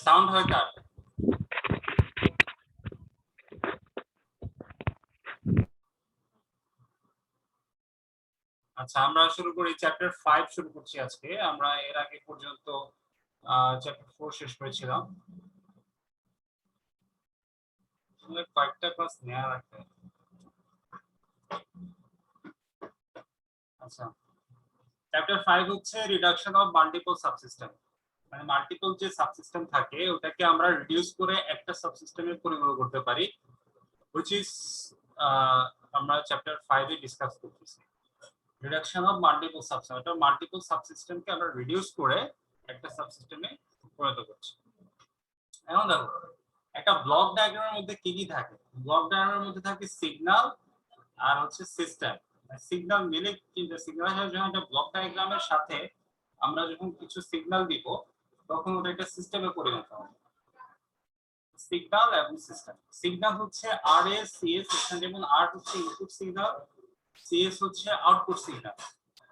Sound হয় কার? আচ্ছা, আমরা শুরু করি চ্যাপ্টার 5 শুরু করছি আজকে। আমরা এর আগে পর্যন্ত চ্যাপ্টার 4 শেষ করেছিলাম। আসলে কয়েকটা ক্লাস নেওয়া রাখতে। আচ্ছা, চ্যাপ্টার 5 হচ্ছে রিডাকশন অফ মাল্টিপল সাবসিস্টেম। মানে মাল্টিপল যে সাবসিস্টেম থাকে ওটাকে আমরা রিডিউস করে একটা সাবসিস্টেমে পরিণত করতে পারি, which is আমরা চ্যাপ্টার 5 এ ডিসকাস করতেছি। রিডাকশন অফ মাল্টিপল সাবসিস্টেম, এটা মাল্টিপল সাবসিস্টেমকে আমরা রিডিউস করে একটা সাবসিস্টেমে পরিণত করছি। এখন দেখো, একটা ব্লক ডায়াগ্রামের মধ্যে কি কি থাকে? ব্লক ডায়াগ্রামের মধ্যে থাকে সিগন্যাল আর হচ্ছে সিস্টেম। সিগন্যাল মিলে কিন্তু সিগন্যাল যখন একটা ব্লক ডায়াগ্রামের সাথে আমরা যখন কিছু সিগন্যাল দিব তখন ওটা একটা সিস্টেমে পরিণত হবে। সিগন্যাল এবং সিস্টেম। সিগন্যাল হচ্ছে আর এস সি এস, এখানে যেমন আর হচ্ছে ইনপুট সিগন্যাল, সি এস হচ্ছে আউটপুট সিগন্যাল,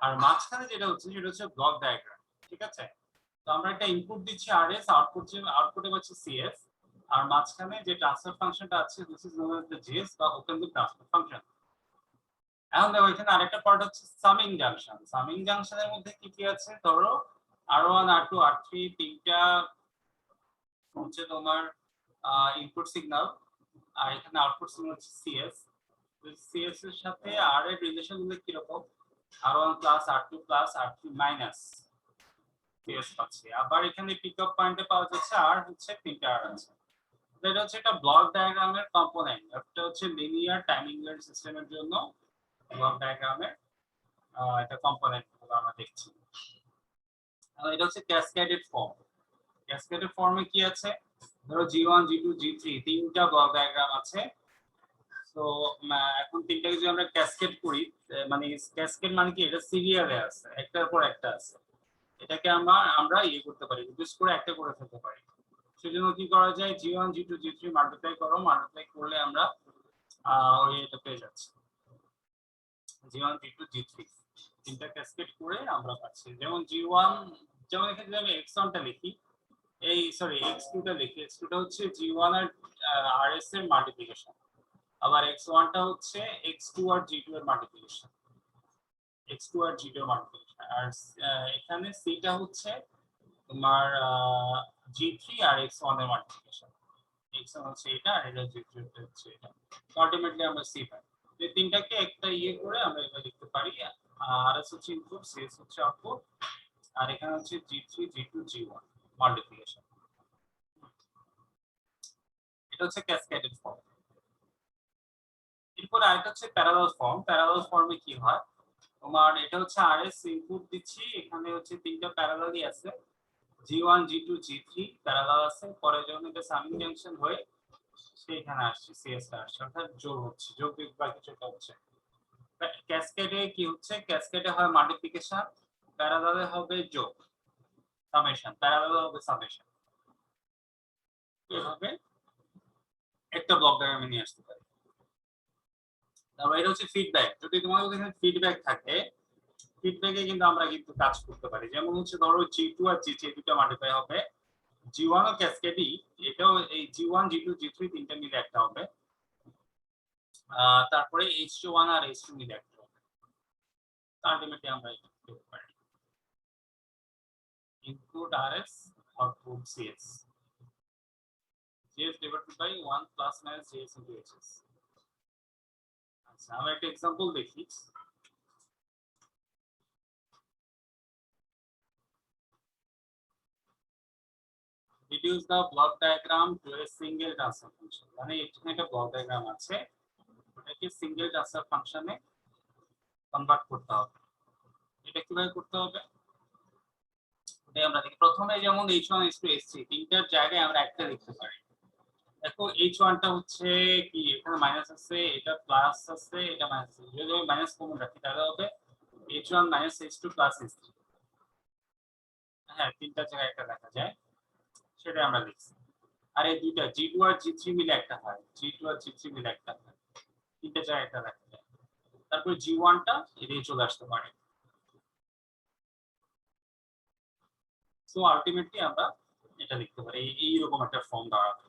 আর মাঝখানে যেটা হচ্ছে সেটা হচ্ছে ব্লক ডায়াগ্রাম। ঠিক আছে, তো আমরা একটা ইনপুট দিচ্ছি আর এস, আউটপুটে হচ্ছে সি এস, আর মাঝখানে যে ট্রান্সফার ফাংশনটা আছে this is known as the GS বা ওপেন লুপ ট্রান্সফার ফাংশন। এখন দেখো এখানে আরেকটা পার্ট হচ্ছে সামিং জাংশন। সামিং জাংশনের মধ্যে কি কি আছে? ধরো আর1 আর2 আর3 তিনটা হচ্ছে তোমার ইনপুট সিগন্যাল, আর এখানে আউটপুট সিগন্যাল হচ্ছে সিএস। সিএস এর সাথে আর এর রিলেশন গুলো কি রকম? আর1 প্লাস আর2 প্লাস আর3 মাইনাস সিএস পাচ্ছি। আবার এখানে পিকআপ পয়েন্টে পাওয়া যাচ্ছে আর হচ্ছে তিনটা আর আছে। এটা হচ্ছে একটা ব্লক ডায়াগ্রামের কম্পোনেন্ট। একটা হচ্ছে লিনিয়ার টাইমিং সিস্টেমের জন্য ব্লক ডায়াগ্রামের একটা কম্পোনেন্ট আমরা দেখছি। এটা হচ্ছে ক্যাসকেডেড ফর্ম। ক্যাসকেডেড ফর্মে কি আছে? ধরো জি1 জি2 জি3 তিনটা ব্লক ডায়াগ্রাম আছে। তো এখন তিনটাকে যদি আমরা ক্যাসকেড করি, মানে ক্যাসকেড মানে কি? এটা সিরিয়ালে আছে, একটার পর একটা আছে। এটাকে আমরা ইয়ে করতে পারি, রিডিউস করে একটা করে ফেলতে পারি। সেজন্য কি করা যায়? জি1 জি2 জি3 মাল্টিপ্লাই করো, মাল্টিপ্লাই করলে আমরা এটা পেয়ে যাচ্ছি জি1 জি2 জি3 তিনটা ক্যাসকেড করে আমরা পাচ্ছি। যেমন জি1, যেমন এখানে যদি আমি x1 টা লিখি, এই সরি x2 টা লিখি, x2 টা হচ্ছে জি1 আর আরএস এর মাল্টিপ্লিকেশন, আবার x1 টা হচ্ছে x2 আর g2 এর মাল্টিপ্লিকেশন, x2 আর g2 এর মাল্টিপ্লিকেশন। আর এখানে c টা হচ্ছে তোমার g3 আর x1 এর মাল্টিপ্লিকেশন। x1 হচ্ছে এটা আর এটা g3 হচ্ছে এটা। আলটিমেটলি আমরা c পাই। এই তিনটাকে একটা ইয়ে করে আমরা এটা লিখতে পারি। rs হচ্ছে ইনপুট, cs হচ্ছে আউটপুট, আর এখানে হচ্ছে g3 g2 g1 মাল্টিপ্লিকেশন। এটা হচ্ছে ক্যাসকেডেড ফর্ম। এরপর আরেকটা হচ্ছে প্যারালাল ফর্ম। প্যারালাল ফর্মে কি হয়? তোমার এটা হচ্ছে আরএস ইনপুট দিচ্ছি, এখানে হচ্ছে তিনটা প্যারালালই আছে, জি1 জি2 জি3 প্যারালাল আছে। পরে যখন এটা সামিং জাংশন হয়ে সেইখানে আসছে, সিএস টা আসছে, অর্থাৎ যোগ হচ্ছে, যোগ বা কিছু একটা হচ্ছে। ক্যাসকেডে কি হচ্ছে? ক্যাসকেডে হয় মাল্টিপ্লিকেশন, প্যারালালে হবে যোগ, সামেশন, প্যারালালে হবে সামেশন। এভাবে একটা ব্লক ডায়াগ্রামে নিয়ে আসতে পারি। তারপর এটা হচ্ছে ফিডব্যাক। যদি তোমাদের এখানে ফিডব্যাক থাকে, ফিডব্যাকে কিন্তু আমরা কিন্তু কাজ করতে পারি। যেমন হচ্ছে ধরো জি2 আর জি3 দুটো মাল্টিপ্লাই হবে, জি1 ও ক্যাসকেডই, এটাও এই জি1 জি2 জি3 তিনটা মিলে একটা হবে, তারপরে h1 আর h2 মিলে একটা হবে। আলটিমেটলি আমরা এটা করতে পারি input rs output cs, cs divided by 1 plus minus cs into hs। আচ্ছা, আমরা একটা एग्जांपल দেখি। reduce the block diagram to a single transfer function। মানে এখানে একটা ব্লক ডায়াগ্রাম আছে, এটাকে সিঙ্গেল ট্রান্সফার ফাংশনে কনভার্ট করতে হবে। এটা কিভাবে করতে হবে এটাই আমরা দেখি। প্রথমে যেমন h1 h2 h3 তিনটার জায়গায় আমরা একটা লিখতে পারি। দেখো h1 টা হচ্ছে কি, এখানে মাইনাস আছে, এটা প্লাস আছে, এটা মাইনাস আছে। যদি আমি মাইনাস কমন রাখি তাহলে হবে h1 h2 h3। হ্যাঁ, তিনটার জায়গায় একটা লেখা যায়, সেটা আমরা লিখছি। আর এই দুইটা g2 আর g3 মিলে একটা হয়, g2 আর g3 মিলে একটা হয়, তিনটা জায়গায় একটা লেখা যায়। তারপর জি1 টা এদিকে চলে আসতে পারে। সো আলটিমেটলি আমরা এটা লিখতে পারি, এইরকম একটা ফর্ম দাঁড়াবে।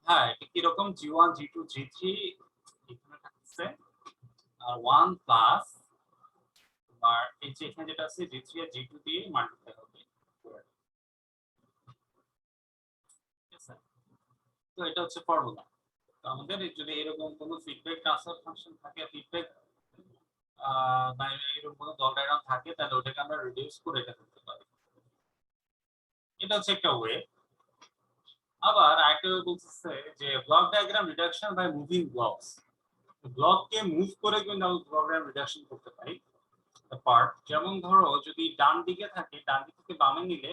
হ্যাঁ, এটা কিরকম G1 G2 G3 এখানে থাকছে আর 1 প্লাস আর এই যে এখানে যেটা আছে G3 আর G2 দিয়ে মাল্টিপ্লাই হবে। ঠিক আছে, তো এটা হচ্ছে ফর্মুলা। তো আমাদের যদি এরকম কোনো ফিডব্যাক ট্রান্সফার ফাংশন থাকে, ফিডব্যাক বা এরকম কোনো ব্লক ডায়াগ্রাম থাকে, তাহলে ওটাকে আমরা রিডিউস করে এটা করতে পারি। এটা হচ্ছে একটা ওয়ে। আবার আরেকটা ওয়ে বলতেছে যে block diagram reduction by moving blocks. ব্লককে মুভ করে কিন্তু আমরা ব্লক ডায়াগ্রাম রিডাকশন করতে পারি। পার্ট যেমন ধরো যদি ডান দিকে থাকে, ডান দিক থেকে বামে নিলে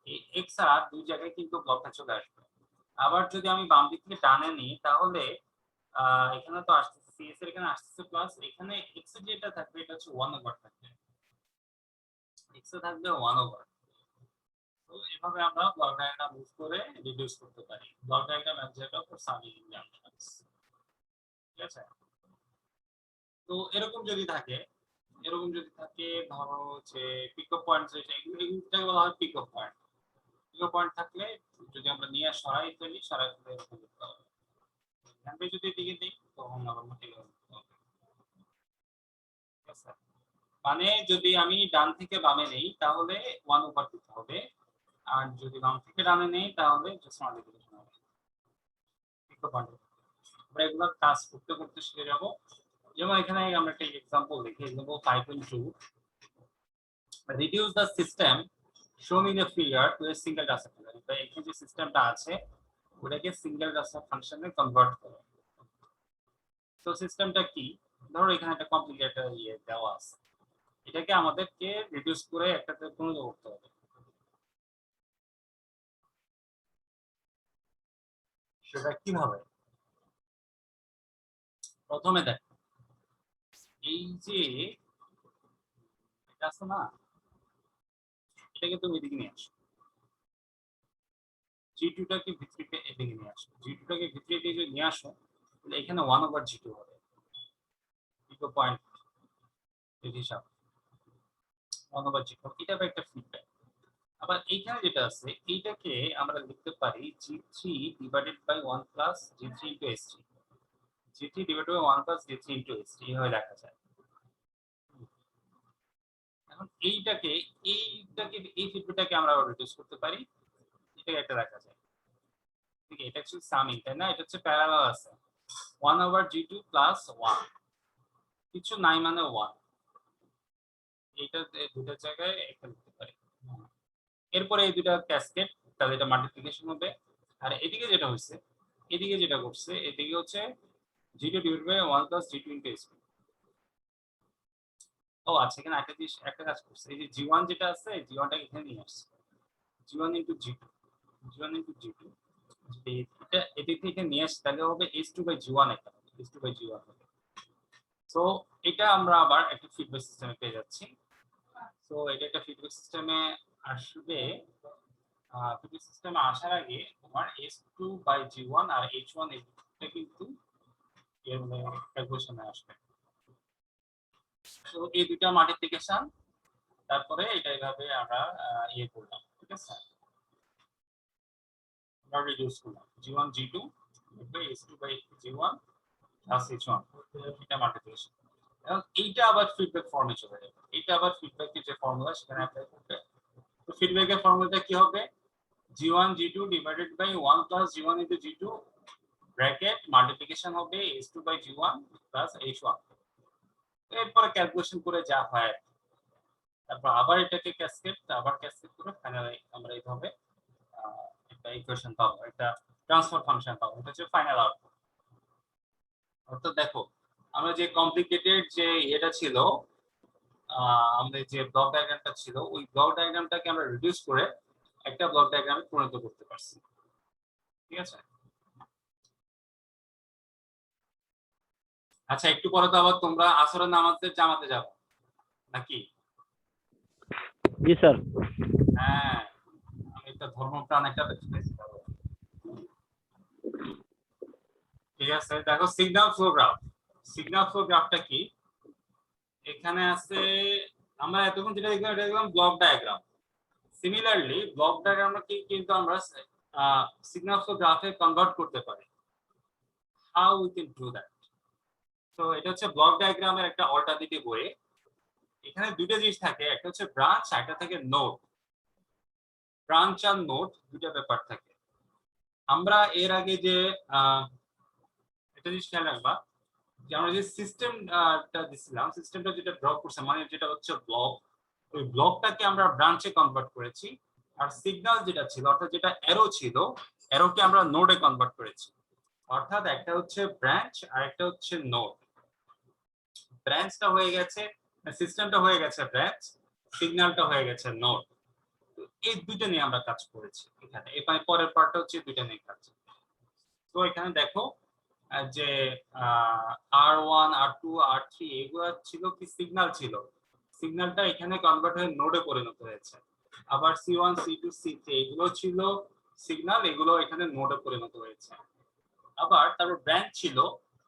এই এক্স আর দুই জায়গায় কিন্তু ব্লকটা চলে আসবে। আবার যদি আমি বাম দিক থেকে ডানে নিই তাহলে এখানে তো আসতেছে সিএস এর এখানে আসতেছে প্লাস, এখানে এক্স এর যেটা থাকবে এটা হচ্ছে 1 ওভার থাকবে, এক্স এ থাকবে 1 ওভার। তো এভাবে আমরা ব্লক ডায়াগ্রাম মুভ করে রিডিউস করতে পারি। Block diagram algebra for summing junctions. ঠিক আছে, তো এরকম যদি থাকে, ধরো যে পিকআপ পয়েন্ট, এগুলোকে বলা হয় পিকআপ পয়েন্ট। পিকআপ পয়েন্ট থাকলে যদি আমরা নিয়ে সরাই ফেলি, সরাই ফেলে এরকম করতে হবে। এখান থেকে যদি এদিকে দিই তখন আবার ঠিক হবে। মানে যদি আমি ডান থেকে বামে নেই তাহলে 1 ওভার দিতে হবে, আর যদি বাম থেকে ডানে নেই তাহলে জাস্ট মাল্টিপ্লিকেশন হবে। পিকআপ পয়েন্ট আমরা এগুলো কাজ করতে করতে শিখে যাব। যেমন এখানে আমরা একটা एग्जांपल দেখি, example 5.2 reduce the system shown in a figure to a single transfer function। তো এখানে যে সিস্টেমটা আছে ওটাকে সিঙ্গেল ট্রান্সফার ফাংশনে কনভার্ট করো। তো সিস্টেমটা কি, ধরো এখানে একটা কমপ্লিকেটেড দেওয়া আছে, এটাকে আমাদেরকে রিডিউস করে একটাতে পরিণত করতে হবে। সেটা কিভাবে? প্রথমে দেখ, এই যে এটা আছে না, এটাকে তুমি এদিকে নিয়ে আসো, G2 টাকে ভিতরে এদিকে নিয়ে আসো, G2 টাকে ভিতরে এদিকে নিয়ে আসো, তাহলে এখানে 1 ওভার G2 হবে পিকো পয়েন্ট এর হিসাব 1 ওভার G2, এটা একটা ফিডব্যাক। আবার এইখানে যেটা আছে এইটাকে আমরা লিখতে পারি G3 divided by 1 plus G3 into S3, G3 divided by 1 plus G3 into S3 এইভাবে লেখা যায়। এখন এইটাকে এই ফিডব্যাকটাকে আমরা রিডিউস করতে পারি, এটাকে একটা লেখা যায়। ঠিক আছে, এটা অ্যাকচুয়ালি সামিং, তাই না? এটা হচ্ছে প্যারালাল আছে 1 ওভার G2 প্লাস 1, কিছু নাই মানে 1, এইটা দুটো জায়গায় একটা লিখতে পারি। এরপরে এই দুটো ক্যাসকেড, তাহলে এটা মাল্টিপ্লিকেশন হবে। আর এদিকে যেটা হচ্ছে, এদিকে যেটা করছে, এদিকে হচ্ছে G2 divided by 1 plus G2 into S2। ও আচ্ছা, এখানে একটা জিনিস, একটা কাজ করছে, এই যে G1 যেটা আছে G1টা এখানে নিয়ে আসছে, G1 into G2, G1 into G2, এটা এদিক থেকে নিয়ে আসছে, তাহলে হবে H2 বাই G1, একটা H2 বাই G1 হবে। সো এটা আমরা আবার একটা ফিডব্যাক সিস্টেমে পেয়ে যাচ্ছি। সো এটা একটা ফিডব্যাক সিস্টেমে আসবে। ফিডব্যাক সিস্টেমে আসার আগে তোমার S2 by G1 R H1 এটা কিন্তু এর ক্যালকুলেশনে আসবে। তো এই দুটো মাল্টিপ্লিকেশন, তারপরে এটা এইভাবে আমরা ইয়ে করলাম। ঠিক আছে, আমরা রিডিউস করলাম G1 G2 S2 by G1 plus H1, এটা মাল্টিপ্লিকেশন। এখন এইটা আবার ফিডব্যাক ফর্মে চলে যাবে, এটা আবার ফিডব্যাকের যে ফর্মুলা সেখানে অ্যাপ্লাই করতে। তো ফিডব্যাকের ফর্মুলাটা কি হবে? G1 G2 divided by 1 plus G1 into G2 bracket multiplication হবে S2 by G1 plus H1। এরপরে ক্যালকুলেশন করে যা হয়, তারপর আবার এটাকে ক্যাসকেড, আবার ক্যাসকেড করে ফাইনালি আমরা এইভাবে একটা ইকুয়েশন পাবো, একটা ট্রান্সফার ফাংশন পাবো। এটা হচ্ছে ফাইনাল আউটপুট। অর্থাৎ দেখো, আমরা যে কমপ্লিকেটেড যে এটা ছিল, আমাদের যে ব্লক ডায়াগ্রামটা ছিল, ওই ব্লক ডায়াগ্রামটাকে আমরা রিডিউস করে একটা ব্লক ডায়াগ্রামে পরিণত করতে পারছি। ঠিক আছে, আচ্ছা একটু পরে তো আবার তোমরা আসরের নামাজের জামাতে যাবে নাকি? জি স্যার। হ্যাঁ, আমি একটা ধর্মপ্রাণ একটা ব্যক্তি। ঠিক আছে, দেখো signal flow graph. Signal flow গ্রাফটা কি? এখানে আছে, আমরা এতক্ষণ যেটা দেখলাম এটা দেখলাম ব্লক ডায়াগ্রাম। সিমিলারলি ব্লক ডায়াগ্রামকে কিন্তু আমরা সিগন্যাল ফ্লো গ্রাফে কনভার্ট করতে পারি। How we can do that? তো এটা হচ্ছে ব্লক ডায়াগ্রামের একটা অল্টারনেটিভ ওয়ে। এখানে দুটো জিনিস থাকে, একটা হচ্ছে ব্রাঞ্চ, একটা থাকে নোড। ব্রাঞ্চ আর নোড দুটো ব্যাপার থাকে। আমরা এর আগে যে এটা জিনিস খেয়াল রাখবা যে আমরা যে সিস্টেমটা দিছিলাম, সিস্টেমটা যেটা ড্র করছে মানে যেটা হচ্ছে ব্লক, ওই ব্লকটাকে আমরা ব্রাঞ্চে কনভার্ট করেছি। আর সিগন্যাল যেটা ছিল অর্থাৎ যেটা অ্যারো ছিল, অ্যারোকে আমরা নোডে কনভার্ট করেছি। অর্থাৎ একটা হচ্ছে ব্রাঞ্চ আর একটা হচ্ছে নোড। ব্রাঞ্চটা হয়ে গেছে, সিস্টেমটা হয়ে গেছে ব্রাঞ্চ, সিগন্যালটা হয়ে গেছে নোড। এই দুটো নিয়ে আমরা কাজ করেছি এখানে। এখানে পরের পার্টটা হচ্ছে দুটো নিয়ে কাজ। তো এখানে দেখো যে R1 R2 R3 এগুলো ছিল কি সিগন্যাল ছিল, সিগন্যালটা এখানে কনভার্ট হয়ে নোডে পরিণত হয়েছে। আবার C1 C2 C3 এগুলো ছিল সিগন্যাল, এগুলো এখানে নোডে পরিণত হয়েছে। আবার তারপর ব্রাঞ্চ ছিল,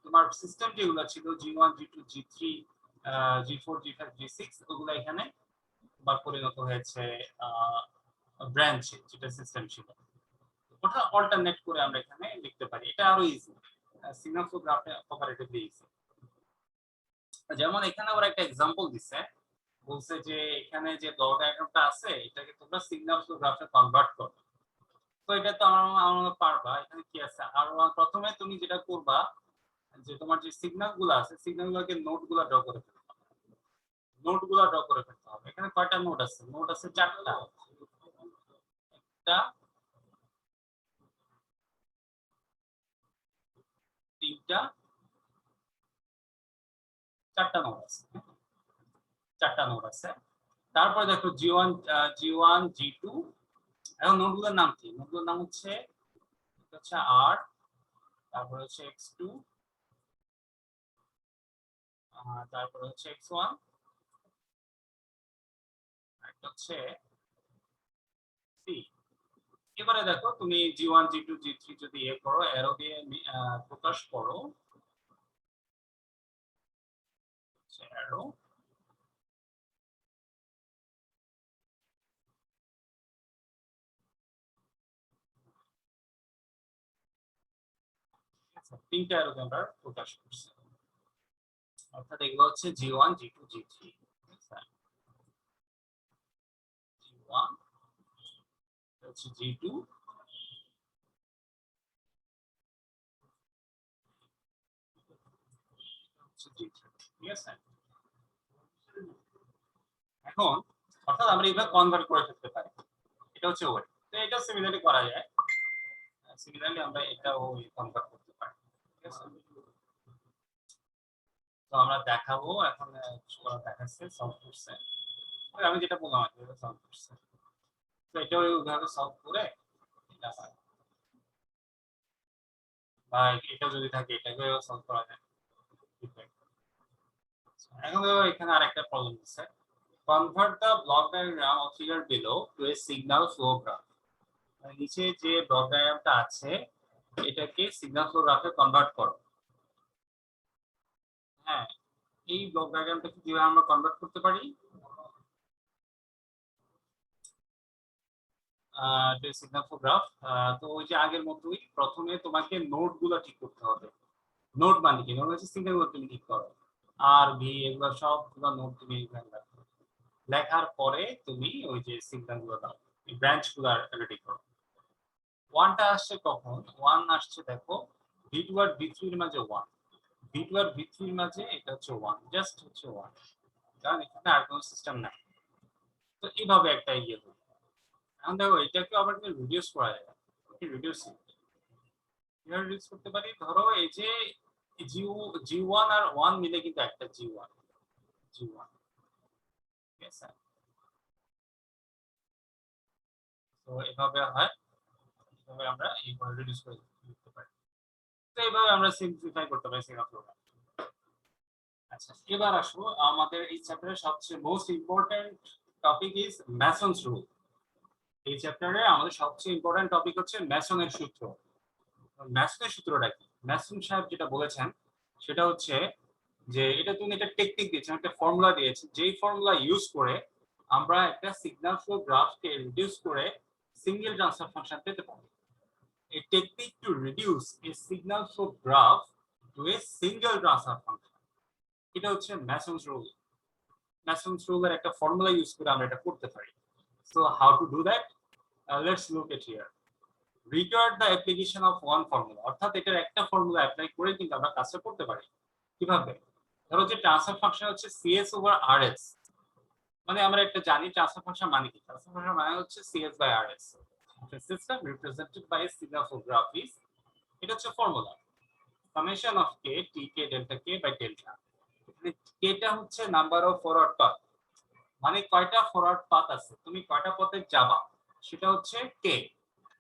তোমার সিস্টেম যেগুলো ছিল G1 G2 G3 G4 G5 G6 ওগুলো এখানে বা পরিণত হয়েছে ব্রাঞ্চে, যেটা সিস্টেম ছিল। ওটা অল্টারনেট করে আমরা এখানে লিখতে পারি, এটা আরো ইজি। সিগন্যাল ফ্লো গ্রাফে কম্পারেটিভলি ইজি। যেমন এখানে আবার একটা एग्जांपल দিছে, বলছে যে এখানে যে ব্লক ডায়াগ্রামটা আছে এটাকে তোমরা সিগন্যাল ফ্লো গ্রাফে কনভার্ট করো। তো এটা তো আমরা পারবা। এখানে কি আছে, আর প্রথমে তুমি যেটা করবা যে তোমার যে সিগন্যাল গুলো আছে সিগন্যালগুলোকে নোডগুলো ড্র করে ফেলতে হবে। নোডগুলো ড্র করে ফেলতে হবে। এখানে কয়টা নোড আছে? নোড আছে 4টা। একটা, তিনটা, 4টা নোড আছে। 4টা নোড আছে। তারপরে দেখো G1 G1 G2। এখন নোডগুলোর নাম কি? নোডগুলোর নাম হচ্ছে R, তারপর হচ্ছে X2, তারপর হচ্ছে X1, একটা হচ্ছে C। এবারে দেখো তুমি G1 G2 G3 যদি করো, অ্যারো দিয়ে প্রকাশ করো, অ্যারো, তিনটা অ্যারো আমরা প্রকাশ করছি। অর্থাৎ এগুলো হচ্ছে G1 G2 G3। G1 হচ্ছে G2, হচ্ছে G3। ঠিক আছে? এখন অর্থাৎ আমরা এইভাবে কনভার্ট করে ফেলতে পারি। এটা হচ্ছে ওয়ে। তো এটা সিমিলারলি করা যায়। সিমিলারলি আমরা এটাও কনভার্ট করতে পারি। ঠিক আছে? তো আমরা দেখাবো এখন, দেখাচ্ছে সলভ করছে। আমি যেটা বললাম আর কি, সলভ করছে। তো এটা ওইভাবে সলভ করে এটা হয়। বা এটা যদি থাকে এটাকেও সলভ করা যায়। এখন এখানে আরেকটা প্রবলেম আছে, convert the block diagram of figure below to a signal flow graph. নিচে যে ব্লক ডায়াগ্রামটা আছে এটাকে সিগন্যাল ফ্লো গ্রাফে কনভার্ট করো। হ্যাঁ, এই ব্লক ডায়াগ্রামটাকে কিভাবে আমরা কনভার্ট করতে পারি? Signal flow graph. তো ওই যে আগের মতোই প্রথমে তোমাকে নোডগুলো ঠিক করতে হবে। নোড মানে কি? নোড হচ্ছে সিগন্যালগুলো তুমি ঠিক করো। আর ভি এগুলো সবগুলো নোড তুমি লেখার পরে তুমি ওই যে সিগন্যালগুলো দাও, এই ব্রাঞ্চগুলো রেডি করো। ওয়ানটা আসছে কখন? ওয়ান আসছে দেখো V2 আর V3 এর মাঝে ওয়ান। V2 আর V3 এর মাঝে এটা হচ্ছে ওয়ান, জাস্ট হচ্ছে ওয়ান, কারণ এখানে আর কোনো সিস্টেম নাই। তো এইভাবে একটা ইয়ে হবে। এখন দেখো এটাকে আবার রিডিউস করা যায়। রিডিউস রিডিউস করতে পারি। ধরো এই যে G1 আর 1 মিলে কিন্তু একটা G1। ঠিক আছে? তো এভাবে হয়, এভাবে আমরা এইভাবে রিডিউস করে দিতে পারি। তো এইভাবে আমরা সিম্পলিফাই করতে পারি সিগন্যাল ফ্লো গ্রাফ। আচ্ছা, এবার আসো আমাদের এই চ্যাপ্টারের সবচেয়ে most important topic is Mason's rule. এই চ্যাপ্টারে আমাদের সবচেয়ে ইম্পর্টেন্ট টপিক হচ্ছে ম্যাসনের সূত্র। ম্যাসনের সূত্রটা কি? ম্যাসন সাহেব যেটা বলেছেন সেটা হচ্ছে যে এটা তুমি একটা টেকনিক দিয়েছেন, একটা ফর্মুলা দিয়েছেন, যেই ফর্মুলা ইউজ করে আমরা একটা সিগন্যাল ফ্লো গ্রাফকে রিডিউস করে সিঙ্গেল ট্রান্সফার ফাংশন পেতে পারি। A technique to reduce a signal flow graph to a single transfer function, এটা হচ্ছে Mason's rule. Mason's rule এর একটা ফর্মুলা ইউজ করে আমরা এটা করতে পারি। So how to do that? Let's look at here. Regard the application of one formula, অর্থাৎ এটার একটা ফর্মুলা অ্যাপ্লাই করে কিন্তু আমরা কাজটা করতে পারি। কিভাবে? ধরো যে ট্রান্সফার ফাংশন হচ্ছে CS ওভার RS, মানে আমরা একটা জানি ট্রান্সফার ফাংশন মানে কি? ট্রান্সফার ফাংশন মানে হচ্ছে CS by RS. The system represented by a signal flow graph is, এটা হচ্ছে formula summation of k tk delta k by delta. এখানে k টা হচ্ছে নাম্বার অফ ফরওয়ার্ড পাথ, মানে কয়টা ফরওয়ার্ড পাথ আছে, তুমি কয়টা পথে যাবা সেটা হচ্ছে k,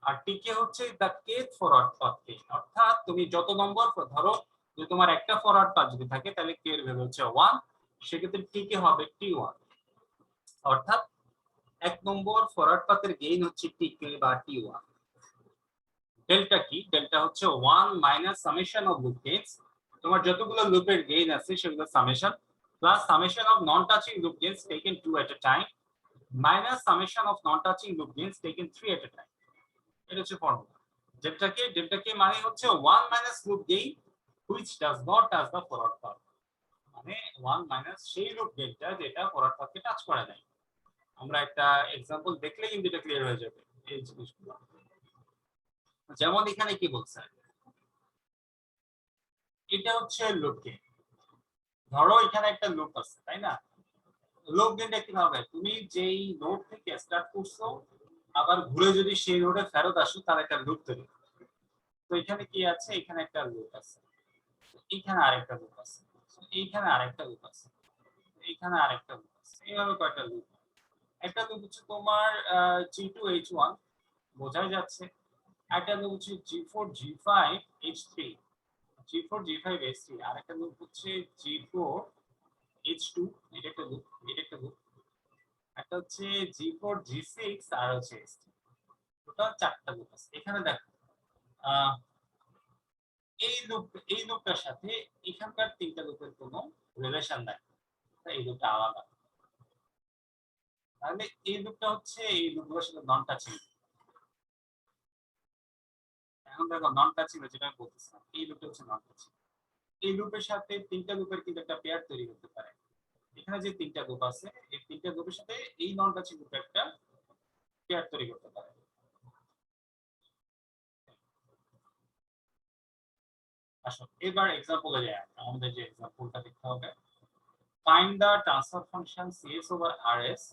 আর tk হচ্ছে the kth forward path k, অর্থাৎ তুমি যত নম্বর ধরো যে তোমার একটা ফরওয়ার্ড পাথ যদি থাকে তাহলে k এর ভ্যালু হচ্ছে 1, সেক্ষেত্রে tk হবে t1, অর্থাৎ এক নম্বর ফরওয়ার্ড পাথের গেইন হচ্ছে tk বা t1। ডেল্টা কি? ডেল্টা হচ্ছে 1 minus summation of loop gains, তোমার যতগুলো লুপের গেইন আছে সেগুলো summation, plus summation of non touching loop gains taken 2 at a time minus summation of non touching loop gains taken 3 at a time. এটা হচ্ছে formula. Delta K মানে হচ্ছে 1 minus loop gain which does not touch the forward path, মানে 1 minus সেই loop গেইনটা যেটা forward পাথকে touch করে নাই। আমরা একটা এক্সাম্পল দেখলে কিন্তু এটা ক্লিয়ার হয়ে যাবে এই জিনিসগুলো। যেমন এখানে কি বলছে, এটা হচ্ছে লুপ গেইন। ধরো এখানে একটা লুপ আছে, তাই না? লুপ গেইনটা কিভাবে? তুমি যেই নোড থেকে স্টার্ট করছো আবার ঘুরে যদি সেই নোডে ফেরত আসো তার একটা লুপ তৈরি। তো এখানে কি আছে? এখানে একটা লুপ আছে, এখানে আরেকটা লুপ আছে, এইখানে আরেকটা লুপ আছে, এইখানে আরেকটা লুপ আছে, এইভাবে কয়টা লুপ। একটা লুপ হচ্ছে তোমার G2H1, বোঝাই যাচ্ছে। একটা লুপ হচ্ছে G4 G5 H3, G4 G5 H3, আর একটা লুপ হচ্ছে G4 H2, এটা একটা লুপ, এটা একটা লুপ। একটা হচ্ছে G4 G6 আর হচ্ছে H3, টোটাল 4টা লুপ আছে। এখানে দেখো এই লুপটার সাথে এখানকার 3টা লুপের কোনো রিলেশন নাই, এই লুপটা আলাদা। তাহলে এই লুপটা হচ্ছে এই লুপগুলোর সাথে নন টাচিং। এখন দেখো নন টাচিং যেটা আমি বলতেছিলাম, এই লুপটা হচ্ছে নন টাচিং। এই লুপের সাথে 3টা লুপের কিন্তু একটা পেয়ার তৈরি করতে পারে। এখানে যে 3টা লুপ আছে এই 3টা লুপের সাথে এই নন টাচিং লুপ একটা পেয়ার তৈরি করতে পারে। আসো এবার এক্সাম্পলে যাই। আমাদের যে এক্সাম্পলটা দেখতে হবে, find the transfer function CS over RS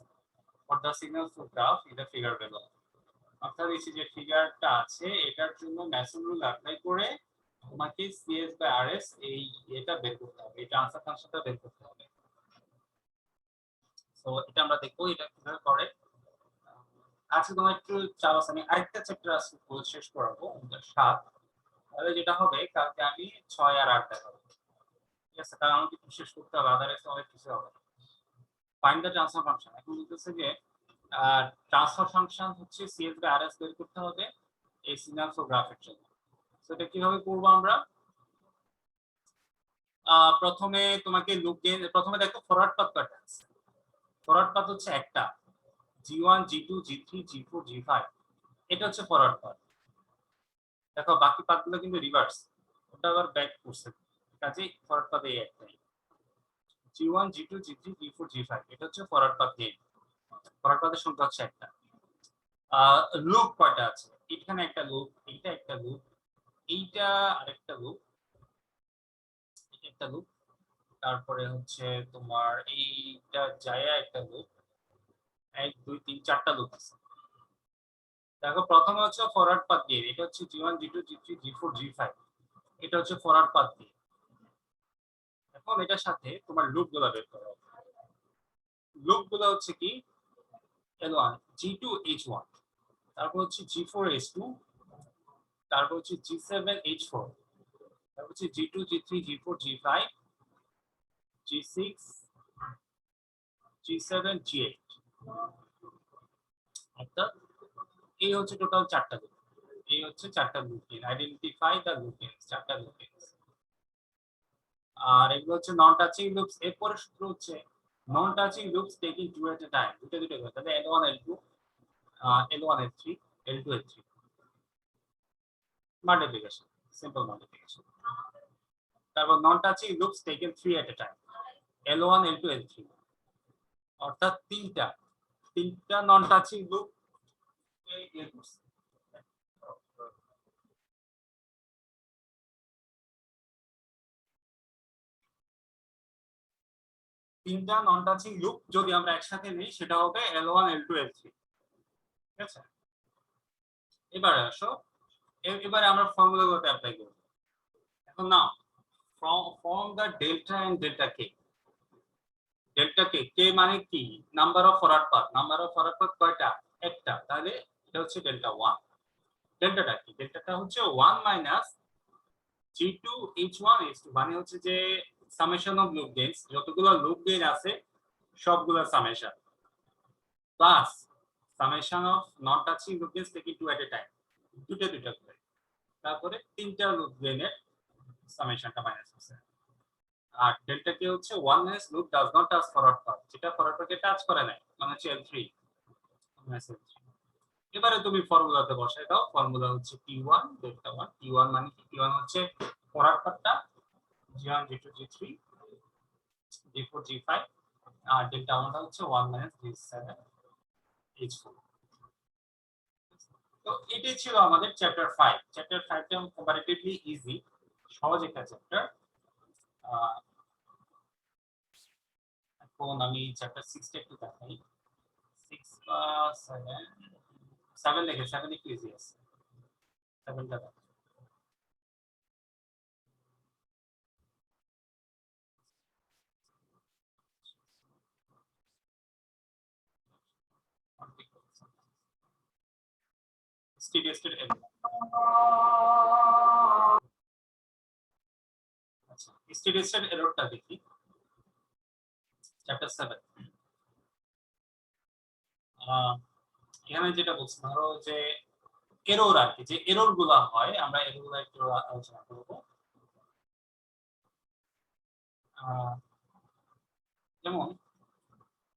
for the signal flow graph in the figure below. অর্থাৎ এই যে ফিগারটা আছে এটার জন্য ম্যাসন রুল অ্যাপ্লাই করে তোমাকে CS বাই RS এই এটা বের করতে হবে, এই ট্রান্সফার ফাংশনটা বের করতে হবে। সো এটা আমরা দেখবো এটা কিভাবে করে। আজকে তোমার একটু চাপ আছে, আমি আরেকটা চ্যাপ্টার আজকে শেষ করাবো 7, তাহলে যেটা হবে কালকে আমি 6 আর 8 দেখাবো। ঠিক আছে, কারণ আমাকে একটু শেষ করতে হবে, আদারওয়াইজ অনেক কিছু হবে। ফাইন্ড দ্য ট্রান্সফার ফাংশন, এখন বলতেছে যে ট্রান্সফার ফাংশন হচ্ছে CS বাই RS বের করতে হবে এই সিগন্যাল ফ্লো গ্রাফের জন্য। সো এটা কিভাবে করব আমরা? প্রথমে তোমাকে লুপ গেইন, প্রথমে দেখো ফরওয়ার্ড পাথ কয়টা আছে। ফরওয়ার্ড পাথ হচ্ছে একটা, G1 G2 G3 G4 G5, এটা হচ্ছে ফরওয়ার্ড পাথ। দেখো বাকি পাথগুলো কিন্তু রিভার্স, ওটা আবার ব্যাক করছে, কাজেই ফরওয়ার্ড পাথ এই একটাই, G1 G2 G3 G4 G5, এটা হচ্ছে ফরওয়ার্ড পাথ গেইন। ফরওয়ার্ড পাথের সংখ্যা হচ্ছে একটা। লুপ কয়টা আছে? এখানে একটা লুপ, এইটা একটা লুপ, এইটা আরেকটা লুপ, এটা একটা লুপ, তারপরে হচ্ছে তোমার এইটা জায়গা একটা লুপ, 1 2 3 4টা লুপ আছে। দেখো প্রথমে হচ্ছে ফরওয়ার্ড পাথ গেইন, এটা হচ্ছে G1 G2 G3 G4 G5, এটা হচ্ছে ফরওয়ার্ড পাথ গেইন। এখন এটার সাথে তোমার লুপগুলো বের করো। লুপগুলো হচ্ছে কি? L1 G2 H1, তারপর হচ্ছে G4 H2, তারপর হচ্ছে G7 H4, তারপর হচ্ছে G2 G3 G4 G5 G6 G7 G8, অর্থাৎ এই হচ্ছে টোটাল 4টা লুপ। এই হচ্ছে 4টা loop gain, identify the loop gains, 4টা লুপ গেইনস। আর এগুলো হচ্ছে নন টাচিং লুপস। এরপরে সূত্র হচ্ছে নন touching loops taking 2 at a time, দুটো করে তাহলে L1 L2 L1 L3 L2 L3 multiplication, simple multiplication. তারপর non touching loops taken 3 at a time, L1 L2 L3, অর্থাৎ তিনটা নন টাচিং লুপ তিনটা নন টাচিং লুপ যদি আমরা একসাথে নিই সেটা হবে L1 L2 L3, ঠিক আছে। এবারে আসো, এবারে আমরা ফর্মুলাগুলোতে অ্যাপ্লাই করব। এখন now form the delta and delta K. Delta K মানে কি? Number of forward path. Number of forward path কয়টা? একটা, তাহলে এটা হচ্ছে ডেল্টা 1। ডেল্টাটা কি? ডেল্টাটা হচ্ছে 1 মাইনাস G2 H1 H2, মানে হচ্ছে যে সামেশন অফ লুপ গেইনস, যতগুলো লুপ গেইন আছে সবগুলো summation, plus summation of non touching loop gains taking 2 at a time, দুটো করে, তারপরে তিনটা লুপ গেইনের সামেশনটা মাইনাস হচ্ছে। আর ডেল্টা কে হচ্ছে 1 minus loop does not touch forward path, যেটা ফরওয়ার্ড পাথকে টাচ করে না, মানে হচ্ছে L3 মাইনাস L3। এবারে তুমি ফর্মুলাতে বসাই দাও। ফর্মুলা হচ্ছে T1 ডেল্টা 1। T1 মানে কি? T1 হচ্ছে forward পাথটা G1 G2 G3 G4 G5, আর ডেল্টা 1 হচ্ছে 1 মাইনাস G7 H4। তো এটাই ছিল আমাদের চ্যাপ্টার 5। চ্যাপ্টার 5টা কম্পারেটিভলি ইজি, সহজ একটা চ্যাপ্টার। এখন আমি চ্যাপ্টার 6টা একটু দেখাই। 6 বা 7, 7 দেখে 7 একটু ইজি আছে, 7টা দেখো। Steady state error. আচ্ছা, স্টেডি স্টেট এররটা দেখি চ্যাপ্টার 7। এখানে যেটা বলছি, ধরো যে এরর আর কি, যে এরর গুলা হয়, আমরা এরর গুলা একটু আলোচনা করব। যেমন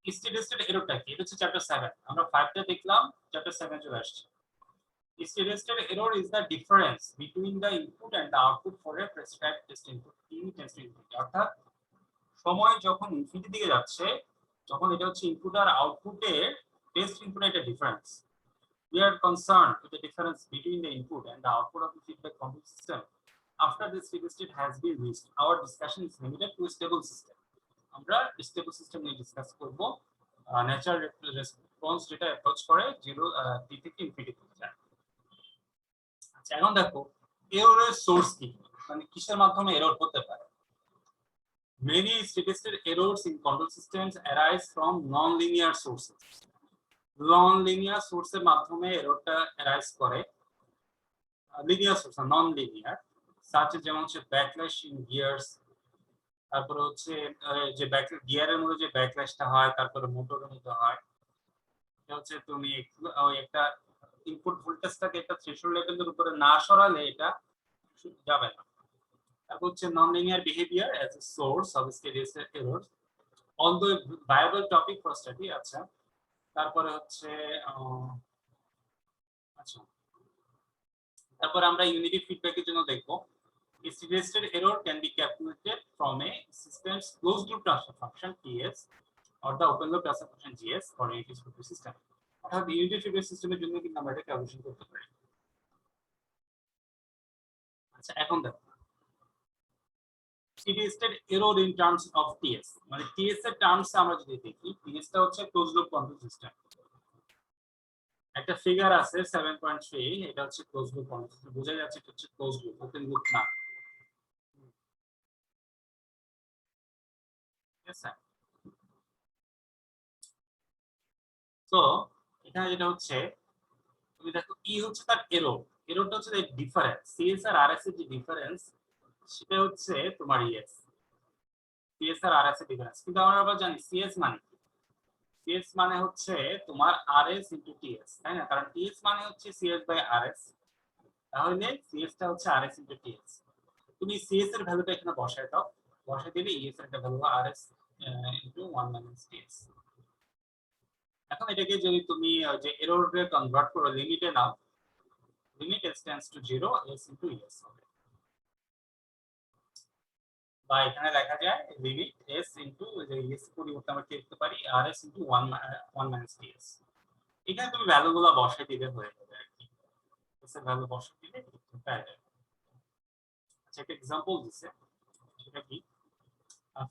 স্টেডি স্টেট এররটা কি? এটা হচ্ছে চ্যাপ্টার 7, আমরা 5টা দেখলাম, চ্যাপ্টার 7 চলে আসছে। Steady state error is the difference between the input and the output for a prescribed test input t tends to infinity, অর্থাৎ সময় যখন ইনফিনিটি দিকে যাচ্ছে, যখন এটা হচ্ছে ইনপুট আর আউটপুটের টেস্ট ইনপুট একটা difference. We are concerned with the difference between the input and the output of the feedback control system. After this steady state has been reached, our discussion is limited to a stable system. আমরা stable system নিয়ে discuss করব। Natural response যেটা approach করে 0 t থেকে infinity পর্যন্ত যায়। আচ্ছা, এখন দেখো এররের সোর্স কি, মানে কিসের মাধ্যমে এরর হতে পারে। Many statistical errors in control systems arise from non-linear sources. Non-linear সোর্সের মাধ্যমে এররটা অ্যারাইজ করে। লিনিয়ার সোর্স না, নন লিনিয়ার, সাচ যেমন হচ্ছে ব্যাকল্যাশ ইন গিয়ারস, তারপরে হচ্ছে যে গিয়ারের মধ্যে যে ব্যাকল্যাশটা হয়, তারপরে মোটরের মধ্যে হয়। এটা হচ্ছে তুমি একটা ইনপুট ভোল্টেজটাকে একটা থ্রেশহোল্ড লেভেলের উপরে না সরালে এটা যাবে না। তারপর হচ্ছে non-linear behavior as a source of steady state errors, although a viable topic for study। আচ্ছা, তারপরে হচ্ছে আচ্ছা, তারপর আমরা ইউনিটি ফিডব্যাকের জন্য দেখব steady state error can be calculated from a system's closed loop transfer function TS or the open loop transfer function GS for unity feedback system। অর্থাৎ unity feedback সিস্টেমের জন্য কিন্তু আমরা এটা ক্যালকুলেশন করতে পারি। আচ্ছা, এখন দেখো steady state error in terms of TS, মানে TS এর টার্মস আমরা যদি দেখি, TS টা হচ্ছে ক্লোজ লুপ কন্ট্রোল সিস্টেম। একটা ফিগার আছে 7.3, এটা হচ্ছে ক্লোজ লুপ কন্ট্রোল সিস্টেম, বোঝা যাচ্ছে এটা হচ্ছে ক্লোজ লুপ, ওপেন লুপ না। ঠিক আছে, তো এখানে যেটা হচ্ছে তুমি দেখো ই হচ্ছে তার এরর, এররটা হচ্ছে এই ডিফারেন্স সিএস আর আরএস এর যে ডিফারেন্স, সেটা হচ্ছে তোমার ইএস, সিএস আর আরএস এর ডিফারেন্স। কিন্তু আমরা আবার জানি সিএস মানে কি? সিএস মানে হচ্ছে তোমার আরএস ইনটু টিএস, তাই না? কারণ টিএস মানে হচ্ছে সিএস বাই আরএস, তাহলে সিএস টা হচ্ছে আরএস ইনটু টিএস। তুমি সিএস এর ভ্যালুটা এখানে বসায় দাও, বসায় দিলে ইএস এর একটা value R S into 1 minus T S. এখন এটাকে যদি তুমি যে এররকে কনভার্ট করো লিমিটে নাও, limit s tends to 0 s into s হবে, বা এখানে লেখা যায় লিমিট s ইনটু যে s পরিবর্তে আমরা কি লিখতে পারি rs ইনটু 1 মাইনাস ts। এখানে তুমি ভ্যালুগুলো বসাই দিলে হয়ে যাবে আর কি, s এর ভ্যালু বসাই দিলে পেয়ে যাবে। আচ্ছা একটা एग्जांपल দিছে, সেটা কি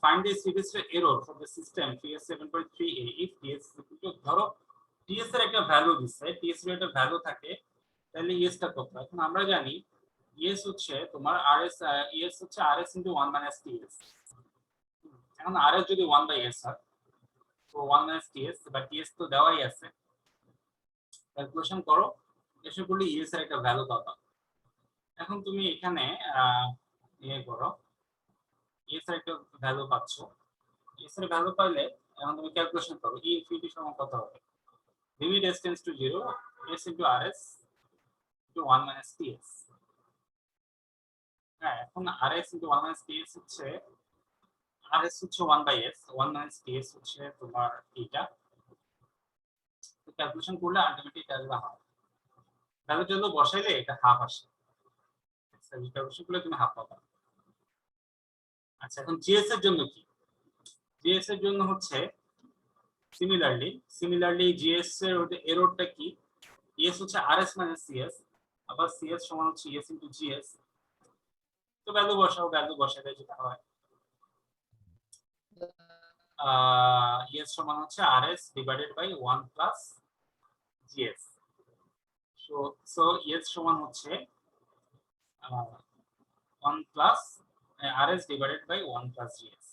find the register error for the system TS7.3a if TS ধরো TS এর একটা ভ্যালু দিছে, TS এর একটা ভ্যালু থাকে, তাহলে ES টা কত? এখন আমরা জানি ES হচ্ছে তোমার RS, ES হচ্ছে RS into 1 minus TS। এখন RS যদি 1 by S হয় তো 1 minus TS, বা TS তো দেওয়াই আছে, ক্যালকুলেশন করো, এসে করলে ES এর একটা ভ্যালু পাবা। এখন তুমি এখানে ইয়ে করো, ES এর একটা ভ্যালু পাচ্ছ, ES এর ভ্যালু পাইলে এখন তুমি ক্যালকুলেশন করো E ইনফিনিটি সমান কত হবে, limit s tends to 0 s into rs into 1 minus ts। হ্যাঁ, এখন rs into 1 minus ts হচ্ছে rs হচ্ছে 1 by s, 1 minus ts হচ্ছে তোমার এটা, তো ক্যালকুলেশন করলে আলটিমেটলি এটা হবে, ভ্যালু যদি বসাইলে এটা হাফ আসে, ক্যালকুলেশন করলে তুমি হাফ পাবা। আচ্ছা এখন gs এর জন্য কি, gs এর জন্য হচ্ছে সিমিলারলি gs এর এররটা কি, es হচ্ছে rs minus cs, আবার cs সমান হচ্ছে es into gs, তো ভ্যালু বসাও, ভ্যালু বসালে যেটা হয় es সমান হচ্ছে rs divided by 1 plus gs। So es সমান হচ্ছে 1 plus rs divided by 1 plus gs।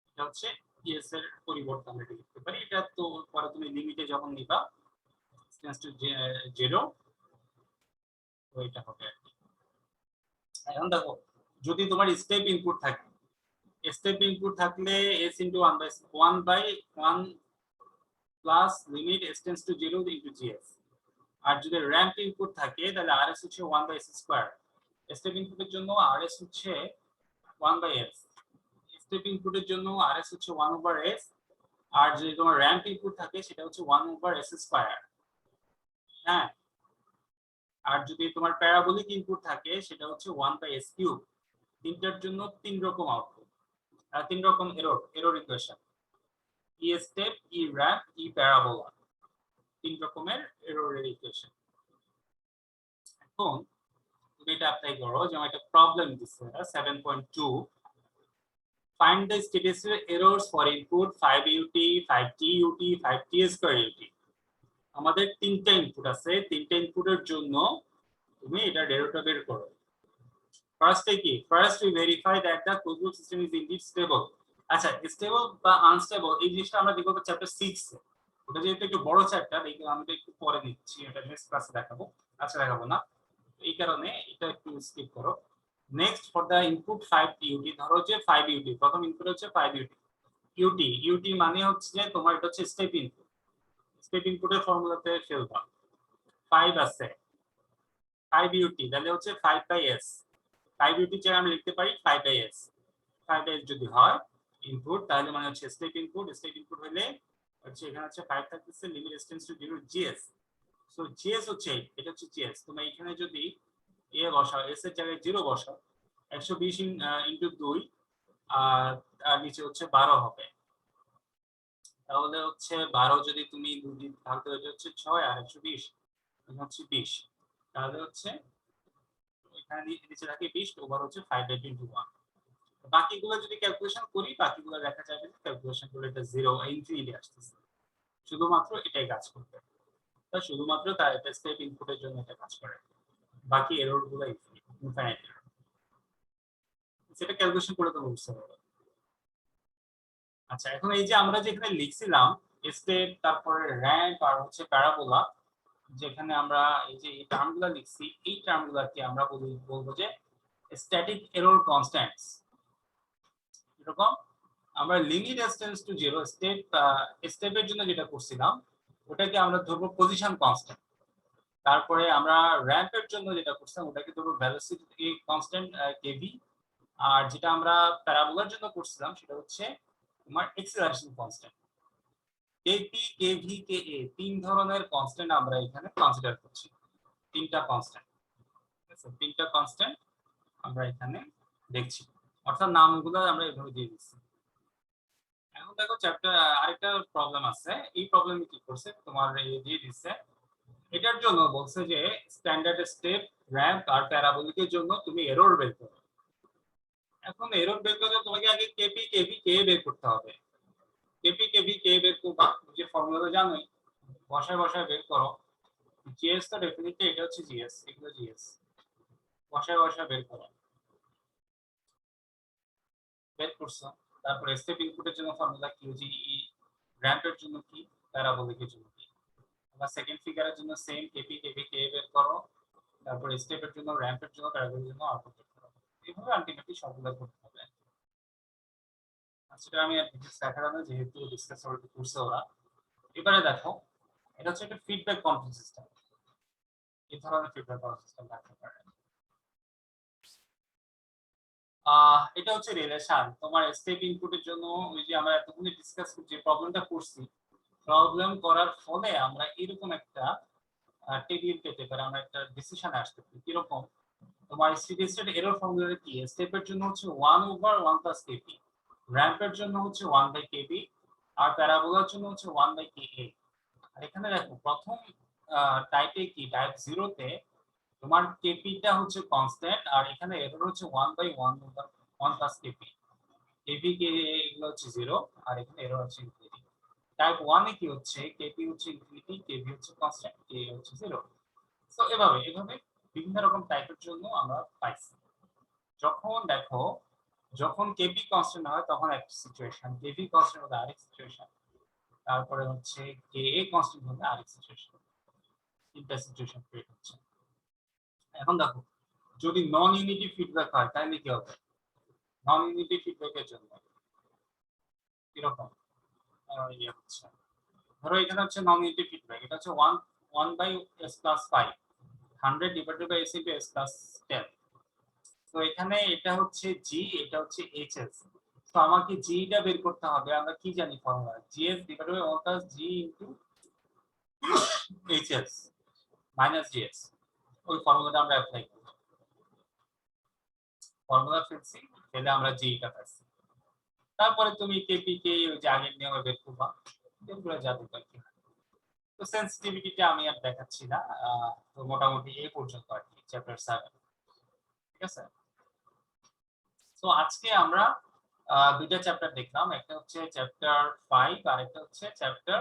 এটা হচ্ছে es এর পরিবর্তন আমরা লিখতে পারি, এটা তো পরে তুমি লিমিটে যখন নিবা টেন্ডস টু 0 তো এটা হবে আর কি। এখন দেখো যদি তোমার স্টেপ ইনপুট থাকে, স্টেপ ইনপুট থাকলে s into 1 by 1 plus limit s tends to 0 into gs। আর যদি র‍্যাম্প ইনপুট থাকে তাহলে rs হচ্ছে 1 by s স্কয়ার, স্টেপ ইনপুটের জন্য rs হচ্ছে 1 by s, স্টেপ ইনপুটের জন্য rs হচ্ছে 1 over s, আর যদি তোমার র‍্যাম্প ইনপুট থাকে সেটা হচ্ছে 1 over s স্কয়ার। হ্যাঁ, আর যদি তোমার প্যারাবোলিক ইনপুট থাকে সেটা হচ্ছে 1 by s কিউব। তিনটার জন্য তিন রকম আউটপুট, তিন রকম এরর ইকুয়েশন, ই স্টেপ, ই র‍্যাম্প, ই প্যারাবোলা, তিন রকমের এররের ইকুয়েশন। এখন তুমি এটা অ্যাপ্লাই করো, যেমন একটা প্রবলেম দিচ্ছে 7.2, find the statistical errors for input 5ut 5tut 5t²ut। আমাদের তিনটা ইনপুট আছে, তিনটা ইনপুটের জন্য তুমি এটা ডেরিভেটিভ বের করো। ফার্স্ট কি, first we verify that the closed system is indeed stable. আচ্ছা স্টেবল বা আনস্টেবল এই জিনিসটা আমরা দেখব চ্যাপ্টার 6 এ, ওটা যেহেতু একটু বড় চ্যাপ্টার এই আমি একটু পরে দিচ্ছি, এটা নেক্সট ক্লাসে দেখাবো, আচ্ছা দেখাবো না, এই কারণে এটা একটু স্কিপ করো। Next for the input 5ut, ধরো যে 5ut, প্রথম ইনপুট হচ্ছে 5ut, ut মানে হচ্ছে যে তোমার এটা হচ্ছে স্টেপ ইনপুট, স্টেপ ইনপুটের ফর্মুলাতে ফেলবা 5 আছে 5ut, তাহলে হচ্ছে 5 বাই s, 5ut চেয়ে আমরা লিখতে পারি 5 বাই s, 5 বাই s যদি হয় ইনপুট তাহলে মানে হচ্ছে স্টেপ ইনপুট, স্টেপ ইনপুট হলে হচ্ছে এখানে হচ্ছে 5 থাকতেছে, limit s tends to 0 gs। So gs হচ্ছে এটা হচ্ছে gs, তোমরা এখানে যদি a বসাও, s এর জায়গায় 0 বসাও, 120 ইনটু 2 আর নিচে হচ্ছে 12 হবে, তাহলে হচ্ছে 12 যদি তুমি 2 দিয়ে ভাগ করে হচ্ছে 6 আর 120 মানে হচ্ছে 20, তাহলে হচ্ছে এখানে নিচে রাখি 20, ওভার হচ্ছে 5/21। বাকিগুলো যদি ক্যালকুলেশন করি বাকিগুলো দেখা যাবে যে ক্যালকুলেশন করলে এটা 0 ইনফিনিটি আসতেছে, শুধুমাত্র এটাই কাজ করবে, তা শুধুমাত্র তার এটা স্টেপ ইনপুটের জন্য এটা কাজ করে, বাকি এররগুলো ইনফাইনাইট এরর, সেটা ক্যালকুলেশন করে তো বুঝতে পারবে। আচ্ছা এখন এই যে আমরা যেখানে লিখছিলাম স্টেপ, তারপরে র‍্যাম্প আর হচ্ছে প্যারাবোলা, যেখানে আমরা এই যে এই টার্মগুলো লিখছি, এই টার্মগুলোকে আমরা বলবো যে স্ট্যাটিক এরর কনস্ট্যান্টস। এরকম আমরা লিমিট s টেন্ডস টু 0 স্টেপের জন্য যেটা করছিলাম ওটাকে আমরা ধরবো পজিশন কনস্ট্যান্ট, তারপরে আমরা র‍্যাম্পের জন্য যেটা করছিলাম ওটাকে ধরবো ভেলোসিটি কনস্ট্যান্ট kv, আর যেটা আমরা প্যারাবোলার জন্য করছিলাম সেটা হচ্ছে তোমার acceleration constant. KP, KV, KA তিন ধরনের কনস্ট্যান্ট আমরা এখানে কনসিডার করছি। তিনটা কনস্ট্যান্ট, ঠিক আছে? তিনটা কনস্ট্যান্ট আমরা এখানে দেখছি, অর্থাৎ নামগুলো আমরা এভাবে দিয়ে দিচ্ছি। এখন দেখো চ্যাপ্টার আরেকটা প্রবলেম আছে। এই প্রবলেমে কি করছে, তোমার দিয়ে দিচ্ছে এটার জন্য বলছে যে স্ট্যান্ডার্ড স্টেপ, র‍্যাম্প আর প্যারাবোলিকের জন্য তুমি এরর বের করো। এখন এরর বের করতে তোমাকে আগে কেপি, কেভি, কে বের করতে হবে। কেপি, কেভি, কে বের করবা, যে ফর্মুলা জানোই, বসায় বসায় বের করো। জিএস তো ডেফিনেটলি এটা হচ্ছে জিএস, এগুলো জিএস, বসায় বসায় বের করো। বের করছো, তারপর স্টেপ ইনপুটের জন্য ফর্মুলা কিউজিই, র‍্যাম্পের জন্য কি, প্যারাবোলিকের জন্য কি। আবার সেকেন্ড ফিগারের জন্য সেম কেপি, কেভি, কে বের করো, তারপর স্টেপের জন্য, র‍্যাম্পের জন্য, প্যারাবোলিকের জন্য আউটপুট বের করো। এইভাবে আলটিমেটলি সবগুলো করতে হবে। সেটা আমি আর ডিটেইলস দেখাবো না, যেহেতু ডিসকাস অলরেডি করছে ওরা। এবারে দেখো, এটা হচ্ছে একটা ফিডব্যাক কন্ট্রোল সিস্টেম। এই ধরনের ফিডব্যাক কন্ট্রোল সিস্টেম থাকতে পারে। এটা হচ্ছে রিলেশন। তোমার স্টেপ ইনপুটের জন্য ওই যে আমরা এতক্ষণ ডিসকাস যে প্রবলেমটা করছি, প্রবলেম করার ফলে আমরা এরকম একটা টেবিল পেতে পারি, আমরা একটা ডিসিশন আসতে পারি। কিরকম, তোমার স্টেডি স্টেট এরর ফর্মুলা কি, স্টেপের জন্য হচ্ছে 1/1 + kp, র‍্যাম্পের জন্য হচ্ছে 1/kp, আর প্যারাবোলার জন্য হচ্ছে 1/ka। আর এখানে দেখো প্রথম টাইপে কি, টাইপ 0 তে তোমার কেপিটা হচ্ছে কনস্ট্যান্ট, আর এখানে এরর হচ্ছে 1/1 + kp। কেপি কে এগুলো হচ্ছে 0, আর এখানে এরর হচ্ছে ইনফিনিটি। টাইপ 1 এ কি হচ্ছে, কেপি হচ্ছে ইনফিনিটি, কেভি হচ্ছে কনস্ট্যান্ট, কে হচ্ছে 0। সো এভাবে এভাবে বিভিন্ন রকম টাইপের জন্য আমরা পাইছি। যখন দেখো, যখন কেপি কনস্ট্যান্ট হয় তখন একটা সিচুয়েশন, কেভি কনস্ট্যান্ট হলে আরেক সিচুয়েশন, তারপরে হচ্ছে কে এ কনস্ট্যান্ট হলে আরেক সিচুয়েশন। তিনটা সিচুয়েশন ক্রিয়েট হচ্ছে। এখন দেখো, যদি নন ইউনিটি ফিডব্যাক হয় তাহলে কি হবে? নন ইউনিটি ফিডব্যাকের জন্য কিরকম ইয়ে হচ্ছে, ধরো এখানে হচ্ছে নন ইউনিটি ফিডব্যাক, এটা হচ্ছে 1/s+5, 100 divided by s into s+10। তো এখানে এটা হচ্ছে জি, এটা হচ্ছে এইচএস। তো আমাকে জিটা বের করতে হবে। আমরা কি জানি formula, GS divided by 1 + G into HS minus GS. ওই ফর্মুলাটা আমরা অ্যাপ্লাই করব, ফর্মুলা ফেলছি, ফেলে আমরা জিটা পাচ্ছি। তারপরে তুমি কেপি কে ওই যে আগের নিয়মে বের করবা, এগুলো যাবে আর কি। তো সেন্সিটিভিটিটা আমি আর দেখাচ্ছি না। তো মোটামুটি এই পর্যন্ত আর কি চ্যাপ্টার 7, ঠিক আছে? তো আজকে আমরা দুইটা চ্যাপ্টার দেখলাম, একটা হচ্ছে চ্যাপ্টার 5 আর একটা হচ্ছে চ্যাপ্টার